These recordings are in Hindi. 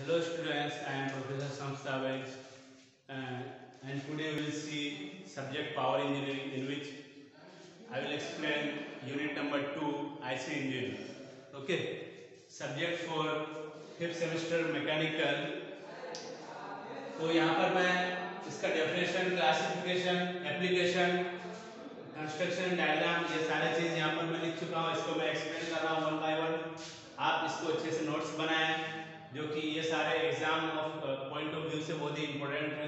Hello students, I am Professor Samstavik and today we will see subject power engineering, in which I will explain unit number 2 IC engine. Okay, subject for 5th semester mechanical. तो यहाँ पर मैं इसका definition, classification, application, construction diagram, ये सारे चीज़ यहाँ पर मैं लिख चुका हूँ। इसको मैं एक्सप्लेन कर रहा हूँ वन बाय वन। आप इसको अच्छे से नोट्स बनाएं, जो कि ये सारे exam of point of view से बहुत ही इंपॉर्टेंट है।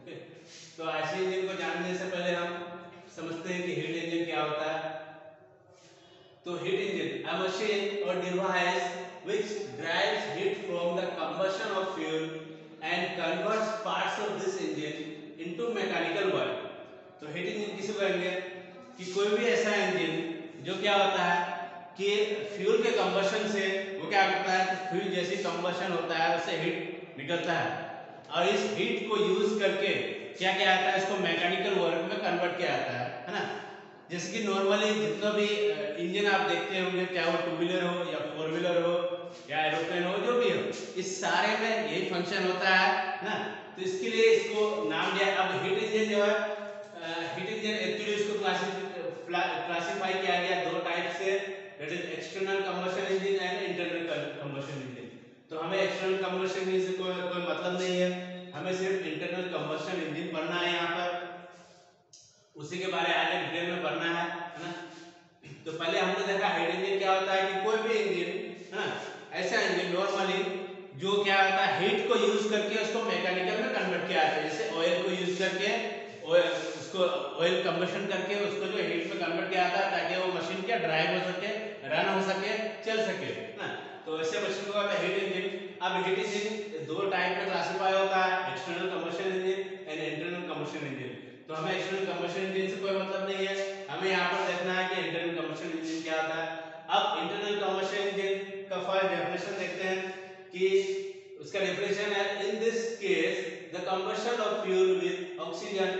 ओके, तो आईसी इंजन को जानने से पहले हम समझते हैं कि हीट इंजन क्या होता है। तो हीट इंजन अ मशीन और device which drives heat from the combustion of fuel and converts parts of this engine into mechanical work. तो हीट इंजन किसे कहेंगे कि कोई भी ऐसा इंजन जो क्या होता है कि फ्यूल के कंबशन से वो क्या करता है कि फ्यूल जैसी कंबशन होता है उससे हीट निकलता है और इस हीट को यूज करके क्या क्या आता है, इसको मैकेनिकल वर्क में कन्वर्ट किया जाता है ना। जैसे कि नॉर्मली जितना भी इंजन आप देखते होंगे, चाहे वो टू व्हीलर हो या फोर व्हीलर हो या एरोप्लेन हो, जो भी हो, इस सारे में यही फंक्शन होता है ना। तो इसके लिए इसको नाम दिया। अब हीट इंजन जो है, हीट इंजन एक्चुअली इसको क्लासिफाई किया गया दो टाइप से, that is external combustion engine and internal combustion engine. तो हमें एक्सटर्नल कंबशन इंजन से कोई मतलब नहीं है, हमें सिर्फ इंटरनल कंबशन इंजन पढ़ना है यहाँ पर, उसी के बारे आगे डिटेल में पढ़ना है ना। तो पहले हमने देखा हीट इंजन क्या होता है कि कोई भी इंजन है ना, ऐसा इंजन नॉर्मली जो क्या होता है हीट को यूज करके उसको मैकेनिकल में कन्वर्ट किया जाता है। जैसे ऑयल को यूज करके उसको ऑयल कंबशन करके उसको जो हीट में कन्वर्ट किया जाता है ताकि वो मशीन क्या ड्राइव हो सके, रन हो सके, चल सके ना। तो ऐसे मशीन को कहते हैं हीट इंजन। अब हीट इंजन दो टाइप में क्लासिफाई होता है, external combustion engine and internal combustion engine. तो हमें एक्सटर्नल कंबशन इंजन से कोई मतलब नहीं है, हमें यहाँ पर देखना है कि इंटरनल कंबशन इंजन क्या होता है। अब इंटरनल कंबशन इंजन का फर्स्ट डेफिनेशन देखते हैं कि उसका डेफिनेशन है, in this case the combustion of fuel with oxygen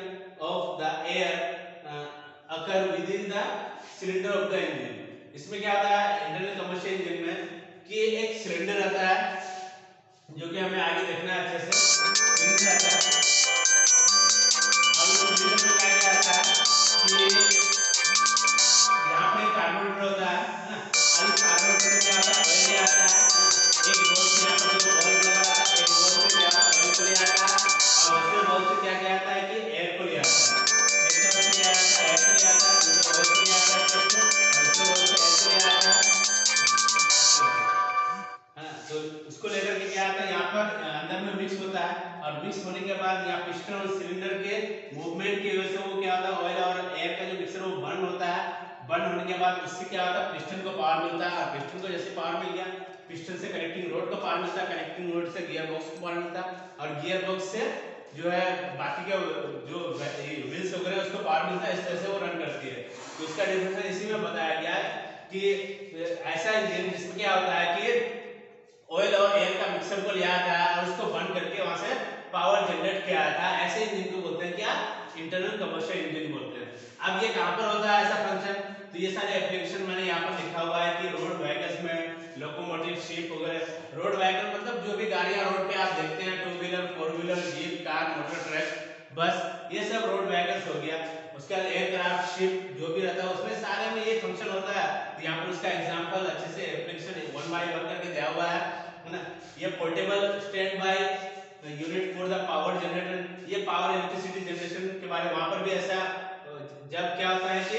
of the air occur with in the cylinder of the engine. इसमें क्या होता है इंटरनल कंबशन इंजन में कि एक सिलेंडर आता है, जो कि हमें आगे देखना है अच्छे से। सिलेंडर आता है, सिलेंडर में क्या क्या आता है कि यहाँ पे कार्बोरेटर होता है ना, और इस कार्बोरेटर में क्या होता है ऑयल आता है ना। एक बॉल से यहाँ पर देखो बल्ब लगा था, एक बॉल से क्या ऑयल को ले आता है और दूसरे बॉल से क्या क्या आता है कि एयर को ले आता है। एक तरफ से क्या आता है एयर को ले आता है, दूसरे ऑयल को ले आता है, और दूसरे बॉल से एयर को ले आता है। हाँ, तो उसको लेकर के क्या आता है यहाँ पर अंदर में मिक्स होता है और मिक्स होने के बाद यहाँ पिस्टन और सिलेंडर के मूवमेंट की वजह से वो क्या होता है ऑयल और एयर का जो मिक्सर वो बर्न होता है। बर्न होने के बाद उससे क्या होता है पिस्टन को पावर मिलता है और पिस्टन को जैसे पावर मिल गया, पिस्टन से कनेक्टिंग रोड को पावर मिलता है, कनेक्टिंग रोड से गियर बॉक्स को पावर मिलता है और गियर बॉक्स से जो है बाकी के जो व्हील्स वगैरह उसको पावर मिलता है। इस तरह से वो रन करती है। तो उसका डिफरेंस इसी में बताया गया है कि ऐसा इंजन जिसमें क्या होता है कि ऑयल और एयर का मिक्सर को लिया जाता है और उसको बर्न करके वहां से पावर जनरेट किया जाता है, ऐसे इंजन को बोलते हैं क्या, इंटरनल कंबशन इंजन बोलते हैं। अब ये कहां पर होता है ऐसा फंक्शन, तो ये सारे एप्लीकेशन मैंने यहाँ पर लिखा हुआ है कि रोड व्हीकल्स में, लोकोमोटिव, शिप वगैरह। रोड व्हीकल मतलब जो भी गाड़ियां रोड पे आप देखते हैं, two wheeler, four wheeler, jeep, car, motor, truck, बस, ये सब रोड व्हीकल्स हो गया। उसके बाद एयरक्राफ्ट, शिप जो भी रहता है उसमें सारे में ये फंक्शन होता है। तो यहाँ पर उसका एग्जांपल अच्छे से एप्लीकेशन वन बाय वन करके दिया हुआ है ना। ये portable stand by unit for the power generator, ये पावर इलेक्ट्रिसिटी जनरेशन के बारे में वहां पर भी ऐसा, जब क्या होता है कि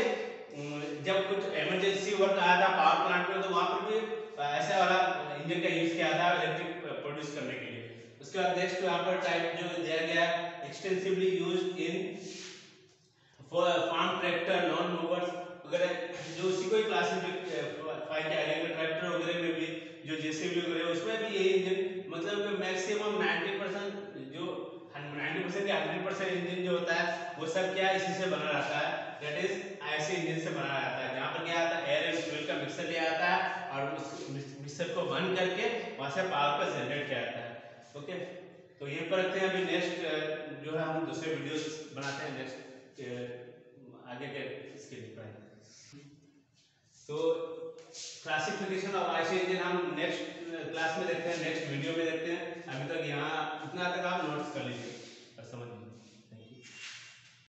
जब कुछ इमरजेंसी वर्क आया था पावर प्लांट में, तो वहां पर भी ऐसा वाला इंजन का यूज किया था इलेक्ट्रिक प्रोड्यूस करने के लिए। उसके बाद नेक्स्ट यहाँ पर टाइप जो दिया गया extensively used in farm tractor, lawn mowers वगैरह, जो उसी को क्लासिफाई किया गया ट्रैक्टर वगैरह में भी, जो जेसीबी वगैरह उसमें भी यही इंजन, मतलब मैक्सिमम 90% जो 90% या 100% इंजन जो होता है वो सब क्या इसी से बना रहता है, दैट इज ऐसे इंजन से बना रहता है जहाँ पर क्या आता है एयर एंड फ्यूल का मिक्सर लिया आता है और उस मिक्सर को बंद करके वहां से पावर को जनरेट किया जाता है। ओके, तो यहीं पर रखते हैं। अभी नेक्स्ट जो है हम दूसरे वीडियोस बनाते हैं नेक्स्ट आगे के इसके लिए। तो क्लासिफिकेशन ऑफ आईसी इंजन हम नेक्स्ट क्लास में देखते हैं, नेक्स्ट वीडियो में देखते हैं। समझ